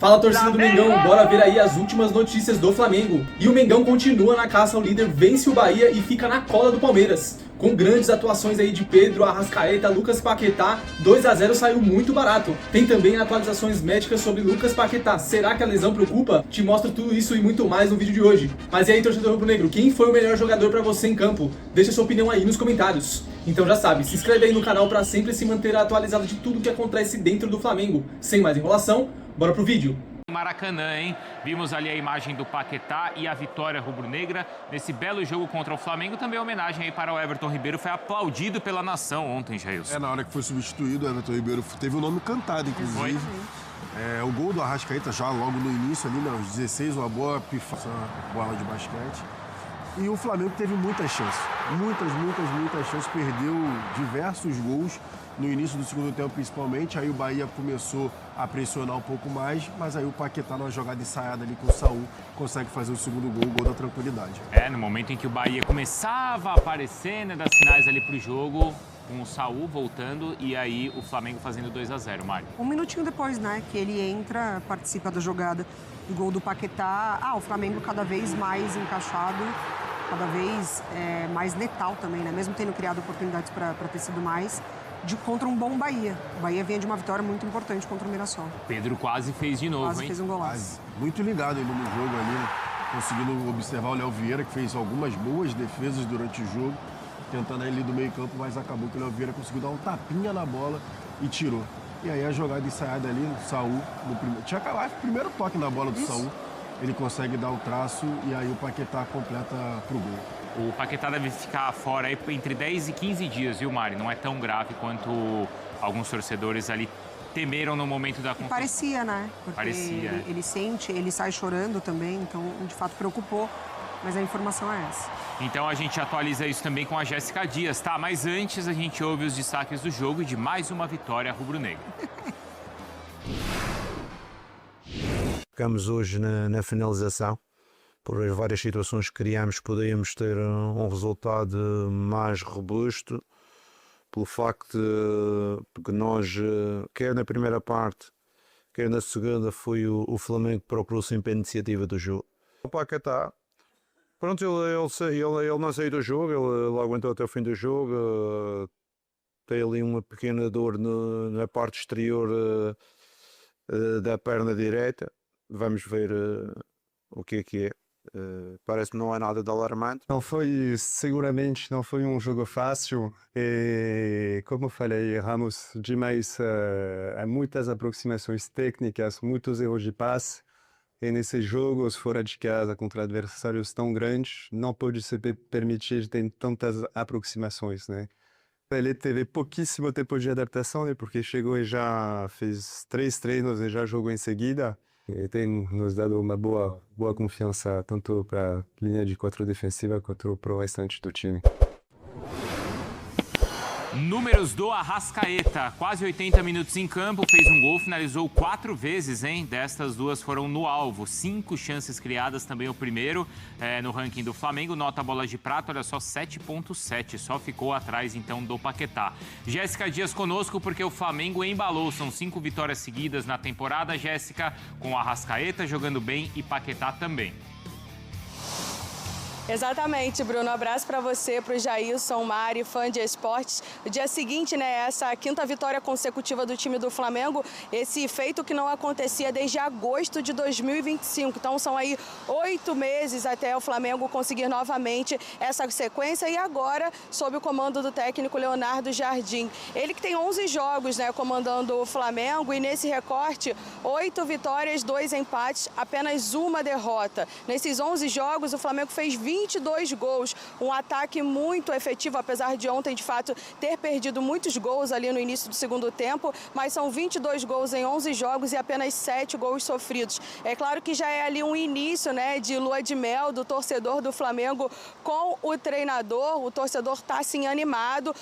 Fala, torcida do Mengão, bora ver aí as últimas notícias do Flamengo. E o Mengão continua na caça ao líder, vence o Bahia e fica na cola do Palmeiras. Com grandes atuações aí de Pedro, Arrascaeta, Lucas Paquetá, 2-0 saiu muito barato. Tem também atualizações médicas sobre Lucas Paquetá. Será que a lesão preocupa? Te mostro tudo isso e muito mais no vídeo de hoje. Mas e aí, torcedor rubro-negro, quem foi o melhor jogador pra você em campo? Deixa sua opinião aí nos comentários. Então já sabe, se inscreve aí no canal pra sempre se manter atualizado de tudo que acontece dentro do Flamengo. Sem mais enrolação, bora pro vídeo. Maracanã, hein? Vimos ali a imagem do Paquetá e a vitória rubro-negra nesse belo jogo contra o Flamengo. Também homenagem aí para o Everton Ribeiro, foi aplaudido pela nação ontem, Jailson. Na hora que foi substituído, o Everton Ribeiro teve o nome cantado, inclusive. O gol do Arrascaeta já logo no início ali, aos 16, uma boa pifada, bola de basquete. E o Flamengo teve muitas chances, muitas chances, perdeu diversos gols no início do segundo tempo principalmente, aí o Bahia começou a pressionar um pouco mais, mas aí o Paquetá numa jogada ensaiada ali com o Saul consegue fazer o segundo gol, o gol da tranquilidade. No momento em que o Bahia começava a aparecer, né, dar sinais ali pro jogo, com o Saul voltando e aí o Flamengo fazendo 2-0, Mário. Um minutinho depois, né, que ele entra, participa da jogada do gol do Paquetá. O Flamengo cada vez mais encaixado, cada vez mais letal também, né, mesmo tendo criado oportunidades para ter sido mais, contra um bom Bahia. O Bahia vinha de uma vitória muito importante contra o Mirassol. Pedro quase fez de novo, Quase fez um golaço. Muito ligado ainda no jogo ali, né? Conseguindo observar o Léo Vieira, que fez algumas boas defesas durante o jogo, tentando ali do meio campo, mas acabou que o Léo Vieira conseguiu dar um tapinha na bola e tirou. E aí a jogada ensaiada ali, o Saul, tinha acabado o primeiro toque na bola do Saul, ele consegue dar o traço e aí o Paquetá completa pro gol. O Paquetá deve ficar fora aí entre 10 e 15 dias, viu, Mari? Não é tão grave quanto alguns torcedores ali temeram no momento da confusão. Parecia, né? Porque Parecia. Ele sente, ele sai chorando também, então de fato preocupou, mas a informação é essa. Então a gente atualiza isso também com a Jéssica Dias, tá? Mas antes a gente ouve os destaques do jogo e de mais uma vitória rubro-negra. Ficamos hoje na finalização. Por várias situações que criámos, podíamos ter um resultado mais robusto, pelo facto de que nós, quer na primeira parte, quer na segunda, foi o Flamengo que procurou sempre a iniciativa do jogo. O Paquetá, pronto, ele não saiu do jogo, ele aguentou até o fim do jogo, tem ali uma pequena dor na parte exterior da perna direita, vamos ver o que é. Parece que não é nada de alarmante. Seguramente não foi um jogo fácil e, como falei, erramos demais há muitas aproximações técnicas, muitos erros de passe e nesses jogos fora de casa contra adversários tão grandes não pode se permitir ter tantas aproximações, né? Ele teve pouquíssimo tempo de adaptação, né? Porque chegou e já fez 3 treinos e já jogou em seguida. E tem nos dado uma boa confiança tanto para a linha de 4 defensiva quanto para o restante do time. Números do Arrascaeta, quase 80 minutos em campo, fez um gol, finalizou 4 vezes, hein? Destas 2 foram no alvo, 5 chances criadas, também o primeiro no ranking do Flamengo, nota bola de prata, olha só, 7.7, só ficou atrás então do Paquetá. Jéssica Dias conosco porque o Flamengo embalou, são 5 vitórias seguidas na temporada, Jéssica, com o Arrascaeta jogando bem e Paquetá também. Exatamente, Bruno. Um abraço para você, para o Jailson, Mari, fã de esportes. O dia seguinte, né, essa 5ª vitória consecutiva do time do Flamengo, esse feito que não acontecia desde agosto de 2025. Então são aí 8 meses até o Flamengo conseguir novamente essa sequência e agora sob o comando do técnico Leonardo Jardim. Ele que tem 11 jogos, né, comandando o Flamengo e nesse recorte 8 vitórias, 2 empates, apenas 1 derrota. Nesses 11 jogos o Flamengo fez 22 gols, um ataque muito efetivo, apesar de ontem, de fato, ter perdido muitos gols ali no início do segundo tempo, mas são 22 gols em 11 jogos e apenas 7 gols sofridos. É claro que já é ali um início, né, de lua de mel do torcedor do Flamengo com o treinador, o torcedor está assim animado.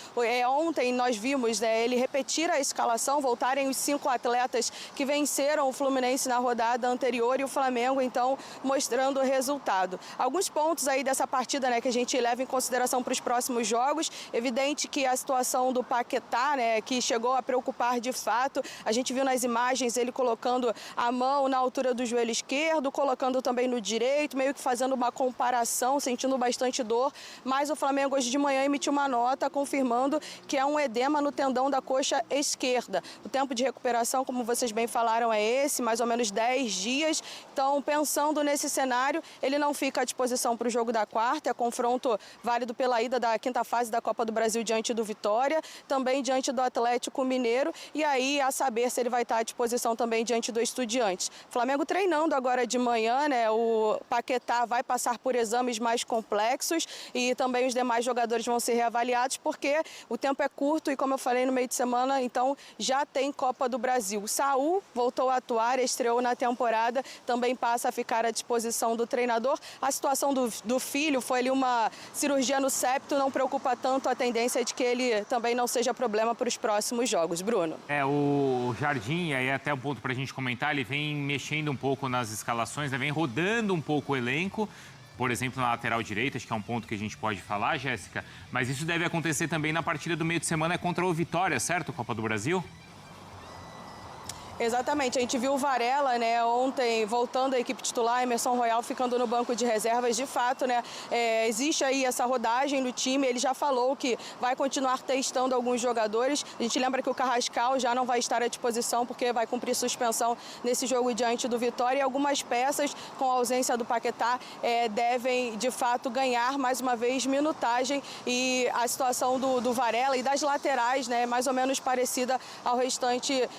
Ontem nós vimos ele repetir a escalação, voltarem os 5 atletas que venceram o Fluminense na rodada anterior e o Flamengo, então, mostrando o resultado. Alguns pontos aí aí dessa partida, né, que a gente leva em consideração para os próximos jogos. Evidente que a situação do Paquetá, né, que chegou a preocupar de fato. A gente viu nas imagens ele colocando a mão na altura do joelho esquerdo, colocando também no direito, meio que fazendo uma comparação, sentindo bastante dor. Mas o Flamengo hoje de manhã emitiu uma nota confirmando que é um edema no tendão da coxa esquerda. O tempo de recuperação, como vocês bem falaram, é esse, mais ou menos 10 dias. Então, pensando nesse cenário, ele não fica à disposição para o jogo da quarta. É confronto válido pela ida da quinta fase da Copa do Brasil diante do Vitória, também diante do Atlético Mineiro. E aí, a saber se ele vai estar à disposição também diante do Estudiantes. Flamengo treinando agora de manhã, né? O Paquetá vai passar por exames mais complexos e também os demais jogadores vão ser reavaliados porque o tempo é curto e, como eu falei, no meio de semana, então já tem Copa do Brasil. O Saul voltou a atuar, estreou na temporada, também passa a ficar à disposição do treinador. A situação do filho foi ali uma cirurgia no septo, não preocupa tanto, a tendência é de que ele também não seja problema para os próximos jogos. Bruno. O Jardim, aí até um ponto para a gente comentar, ele vem mexendo um pouco nas escalações, né? Vem rodando um pouco o elenco, por exemplo, na lateral direita, acho que é um ponto que a gente pode falar, Jéssica, mas isso deve acontecer também na partida do meio de semana contra o Vitória, certo? Copa do Brasil? Exatamente, a gente viu o Varela, né, ontem voltando à equipe titular, Emerson Royal ficando no banco de reservas. De fato, né, existe aí essa rodagem no time, ele já falou que vai continuar testando alguns jogadores. A gente lembra que o Carrascal já não vai estar à disposição porque vai cumprir suspensão nesse jogo diante do Vitória, e algumas peças com a ausência do Paquetá devem de fato ganhar mais uma vez minutagem, e a situação do Varela e das laterais, né, mais ou menos parecida ao restante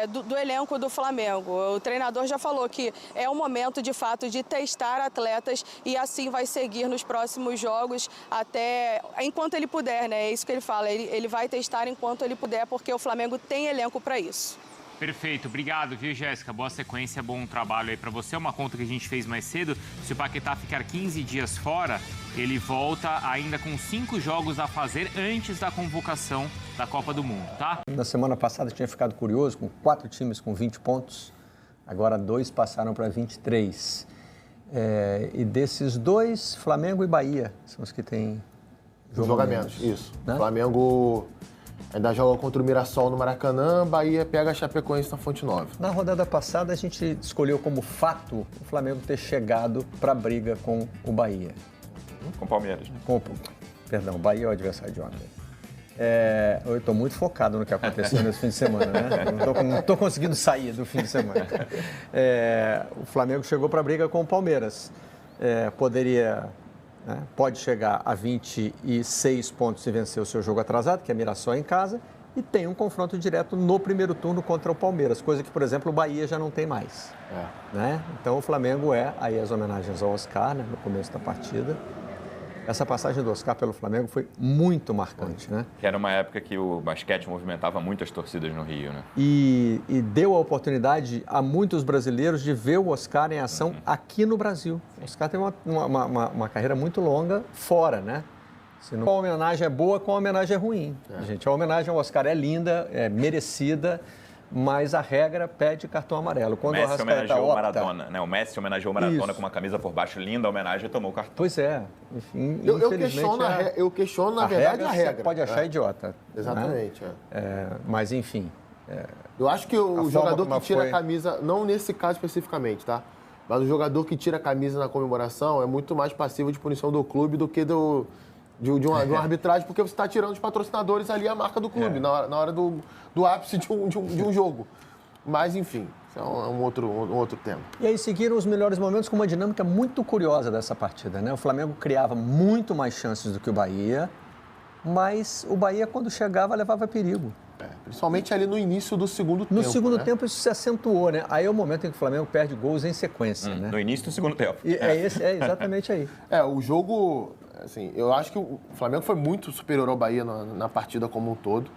do elenco do Flamengo. O treinador já falou que é o momento, de fato, de testar atletas e assim vai seguir nos próximos jogos até enquanto ele puder, né? É isso que ele fala. Ele vai testar enquanto ele puder, porque o Flamengo tem elenco para isso. Perfeito, obrigado, viu, Jéssica? Boa sequência, bom trabalho aí para você. Uma conta que a gente fez mais cedo, se o Paquetá ficar 15 dias fora, ele volta ainda com 5 jogos a fazer antes da convocação da Copa do Mundo, tá? Na semana passada tinha ficado curioso, com 4 times com 20 pontos, agora 2 passaram para 23. E desses 2, Flamengo e Bahia são os que têm jogamentos. Isso. Né? Flamengo ainda joga contra o Mirassol no Maracanã, Bahia pega a Chapecoense na Fonte Nova. Na rodada passada, a gente escolheu como fato o Flamengo ter chegado para a briga com o Bahia. Com o Palmeiras, né? Perdão, Bahia é o adversário de ontem. Eu estou muito focado no que aconteceu nesse fim de semana, né? Não estou conseguindo sair do fim de semana. O Flamengo chegou para a briga com o Palmeiras. Pode chegar a 26 pontos se vencer o seu jogo atrasado, que é Mirassol em casa, e tem um confronto direto no primeiro turno contra o Palmeiras, coisa que, por exemplo, o Bahia já não tem mais. Né? Então o Flamengo aí as homenagens ao Oscar, né, no começo da partida. Essa passagem do Oscar pelo Flamengo foi muito marcante, né? Que era uma época que o basquete movimentava muito as torcidas no Rio, né? E deu a oportunidade a muitos brasileiros de ver o Oscar em ação aqui no Brasil. O Oscar tem uma carreira muito longa fora, né? A homenagem é boa, com a homenagem é ruim. Gente, a homenagem ao Oscar é linda, é merecida, mas a regra pede cartão amarelo. Quando o Messi homenageou o Maradona, né? né? O Messi homenageou o Maradona com uma camisa por baixo, linda homenagem, e tomou o cartão. Pois é. Enfim, eu questiono, na verdade, a regra. Você pode achar idiota. Exatamente. Né? Mas, enfim... Eu acho que o jogador que tira a camisa, não nesse caso especificamente, tá? Mas o jogador que tira a camisa na comemoração é muito mais passivo de punição do clube do que de uma arbitragem, porque você está tirando os patrocinadores ali a marca do clube, na hora do ápice de um jogo. Mas, enfim, isso é um outro tema. E aí seguiram os melhores momentos com uma dinâmica muito curiosa dessa partida, né? O Flamengo criava muito mais chances do que o Bahia, mas o Bahia, quando chegava, levava perigo. Principalmente ali no início do segundo tempo. No segundo tempo isso se acentuou, né? Aí é o momento em que o Flamengo perde gols em sequência, né? No início do segundo tempo. É exatamente aí. O jogo, assim, eu acho que o Flamengo foi muito superior ao Bahia na partida como um todo.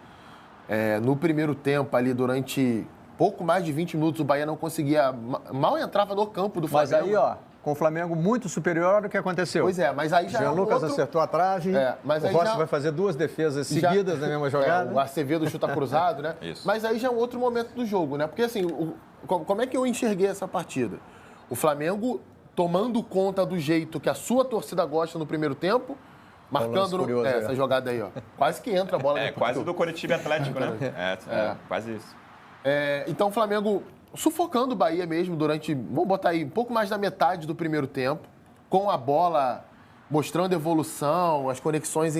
No primeiro tempo, ali durante pouco mais de 20 minutos, o Bahia não conseguia, mal entrava no campo do Flamengo. Mas aí, com o Flamengo muito superior, olha o que aconteceu. Pois mas aí já... Jean Lucas acertou a trave, o Rossi vai fazer 2 defesas seguidas na mesma jogada. O Acevedo chuta cruzado, né? Isso. Mas aí já é um outro momento do jogo, né? Porque assim, como é que eu enxerguei essa partida? O Flamengo tomando conta do jeito que a sua torcida gosta no primeiro tempo, marcando curioso, essa jogada aí, ó. Quase que entra a bola. Quase do Coritiba Atlético, né? Quase isso. Então o Flamengo sufocando o Bahia mesmo durante, vamos botar aí, um pouco mais da metade do primeiro tempo, com a bola mostrando evolução, as conexões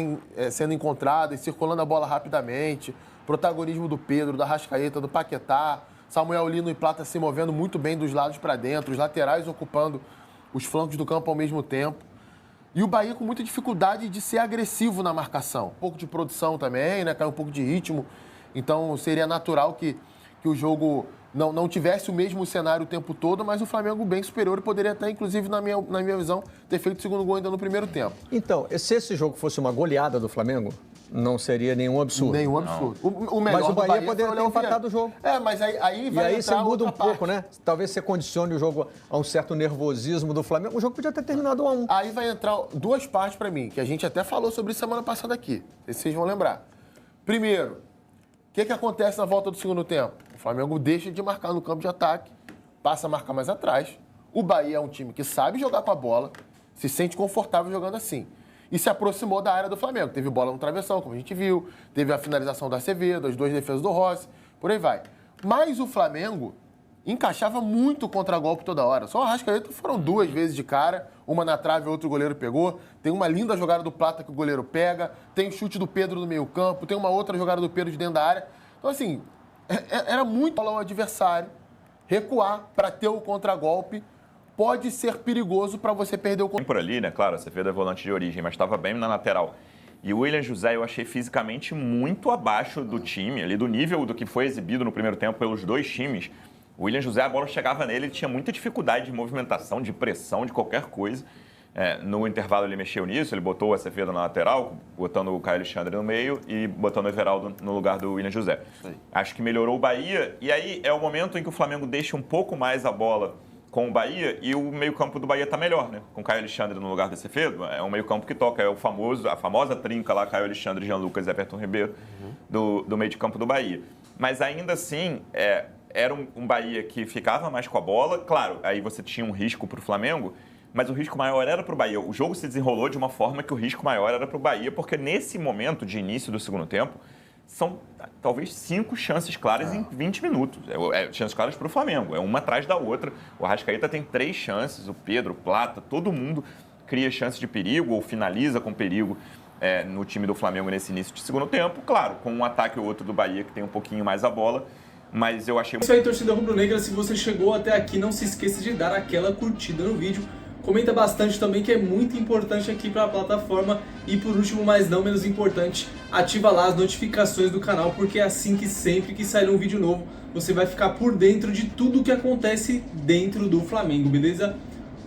sendo encontradas, circulando a bola rapidamente, protagonismo do Pedro, da Arrascaeta, do Paquetá, Samuel Lino e Plata se movendo muito bem dos lados para dentro, os laterais ocupando os flancos do campo ao mesmo tempo. E o Bahia com muita dificuldade de ser agressivo na marcação. Um pouco de produção também, né? Caiu um pouco de ritmo. Então seria natural que o jogo não tivesse o mesmo cenário o tempo todo, mas o Flamengo bem superior e poderia até, inclusive, na minha visão, ter feito o segundo gol ainda no primeiro tempo. Então, se esse jogo fosse uma goleada do Flamengo, não seria nenhum absurdo. Nenhum absurdo. O melhor mas o Bahia poderia ter empatado o jogo. Mas aí vai e aí você muda um pouco, parte. né? Talvez você condicione o jogo a um certo nervosismo do Flamengo. O jogo podia ter terminado 1-1. Aí vai entrar duas partes pra mim, que a gente até falou sobre isso semana passada aqui. Vocês vão lembrar. Primeiro, o que acontece na volta do segundo tempo? O Flamengo deixa de marcar no campo de ataque, passa a marcar mais atrás. O Bahia é um time que sabe jogar com a bola, se sente confortável jogando assim. E se aproximou da área do Flamengo. Teve bola no travessão, como a gente viu. Teve a finalização do Acevedo, as 2 defesas do Rossi. Por aí vai. Mas o Flamengo encaixava muito contra-golpe toda hora. Só o Arrascaeta foram 2 vezes de cara. Uma na trave, outro goleiro pegou. Tem uma linda jogada do Plata que o goleiro pega. Tem o chute do Pedro no meio campo. Tem uma outra jogada do Pedro de dentro da área. Então, assim, era muito ao adversário recuar para ter o contra-golpe. Pode ser perigoso para você perder o controle. Por ali, né? Claro, você fez a volante de origem, mas estava bem na lateral. E o William José eu achei fisicamente muito abaixo do time, ali do nível do que foi exibido no primeiro tempo pelos 2 times. O William José, a bola chegava nele, ele tinha muita dificuldade de movimentação, de pressão, de qualquer coisa. No intervalo ele mexeu nisso, ele botou o Acevedo na lateral, botando o Caio Alexandre no meio e botando o Everaldo no lugar do William José. Acho que melhorou o Bahia, e aí é o momento em que o Flamengo deixa um pouco mais a bola com o Bahia e o meio-campo do Bahia está melhor, né? Com o Caio Alexandre no lugar do Acevedo, é um meio-campo que toca, é a famosa trinca lá, Caio Alexandre, Jean Lucas e Everton Ribeiro, do meio de campo do Bahia. Mas ainda assim, era um Bahia que ficava mais com a bola, claro, aí você tinha um risco para o Flamengo, mas o risco maior era para o Bahia. O jogo se desenrolou de uma forma que o risco maior era para o Bahia, porque nesse momento de início do segundo tempo, são talvez 5 chances claras em 20 minutos. Chances claras para o Flamengo, é uma atrás da outra. O Arrascaeta tem 3 chances, o Pedro, o Plata, todo mundo cria chances de perigo ou finaliza com perigo no time do Flamengo nesse início de segundo tempo. Claro, com um ataque ou outro do Bahia que tem um pouquinho mais a bola, mas eu achei... Isso aí, torcida rubro-negra, se você chegou até aqui, não se esqueça de dar aquela curtida no vídeo. Comenta bastante também, que é muito importante aqui para a plataforma. E por último, mas não menos importante, ativa lá as notificações do canal, porque é assim que sempre que sair um vídeo novo, você vai ficar por dentro de tudo o que acontece dentro do Flamengo, beleza?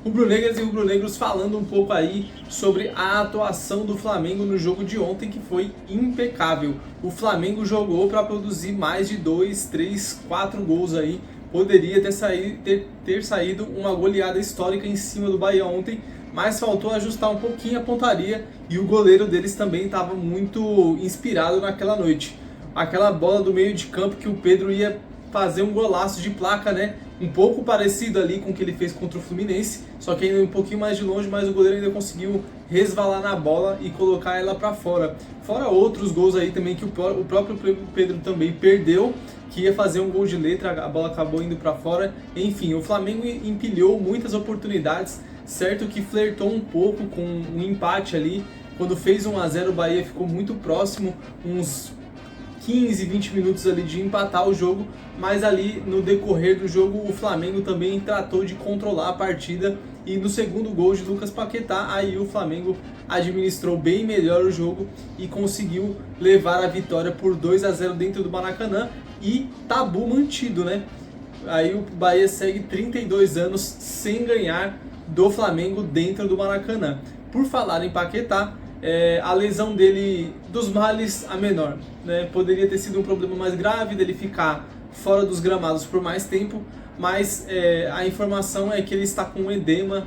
Rubro-negras e rubro-negros falando um pouco aí sobre a atuação do Flamengo no jogo de ontem, que foi impecável. O Flamengo jogou para produzir mais de 2, 3, 4 gols aí. Poderia ter saído uma goleada histórica em cima do Bahia ontem, mas faltou ajustar um pouquinho a pontaria e o goleiro deles também estava muito inspirado naquela noite. Aquela bola do meio de campo que o Pedro ia fazer um golaço de placa, né? Um pouco parecido ali com o que ele fez contra o Fluminense, só que ainda um pouquinho mais de longe, mas o goleiro ainda conseguiu resvalar na bola e colocar ela para fora. Fora outros gols aí também que o próprio Pedro também perdeu, que ia fazer um gol de letra, a bola acabou indo para fora. Enfim, o Flamengo empilhou muitas oportunidades, certo que flertou um pouco com um empate ali. Quando fez 1-0, o Bahia ficou muito próximo, uns 15, 20 minutos ali de empatar o jogo, mas ali no decorrer do jogo o Flamengo também tratou de controlar a partida, e no segundo gol de Lucas Paquetá, aí o Flamengo administrou bem melhor o jogo e conseguiu levar a vitória por 2-0 dentro do Maracanã, e tabu mantido, né? Aí o Bahia segue 32 anos sem ganhar do Flamengo dentro do Maracanã. Por falar em Paquetá, a lesão dele, dos males a menor, né? Poderia ter sido um problema mais grave, dele ficar fora dos gramados por mais tempo, mas a informação é que ele está com um edema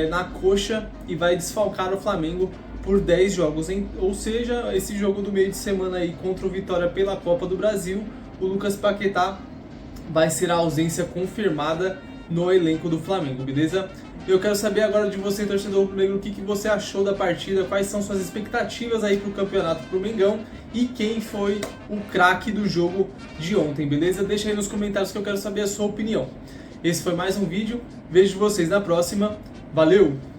na coxa e vai desfalcar o Flamengo por 10 jogos. Ou seja, esse jogo do meio de semana aí contra o Vitória pela Copa do Brasil, o Lucas Paquetá vai ser a ausência confirmada no elenco do Flamengo, beleza? Eu quero saber agora de você, torcedor rubro-negro, o que você achou da partida, quais são suas expectativas aí pro campeonato pro Mengão e quem foi o craque do jogo de ontem, beleza? Deixa aí nos comentários que eu quero saber a sua opinião. Esse foi mais um vídeo, vejo vocês na próxima, valeu!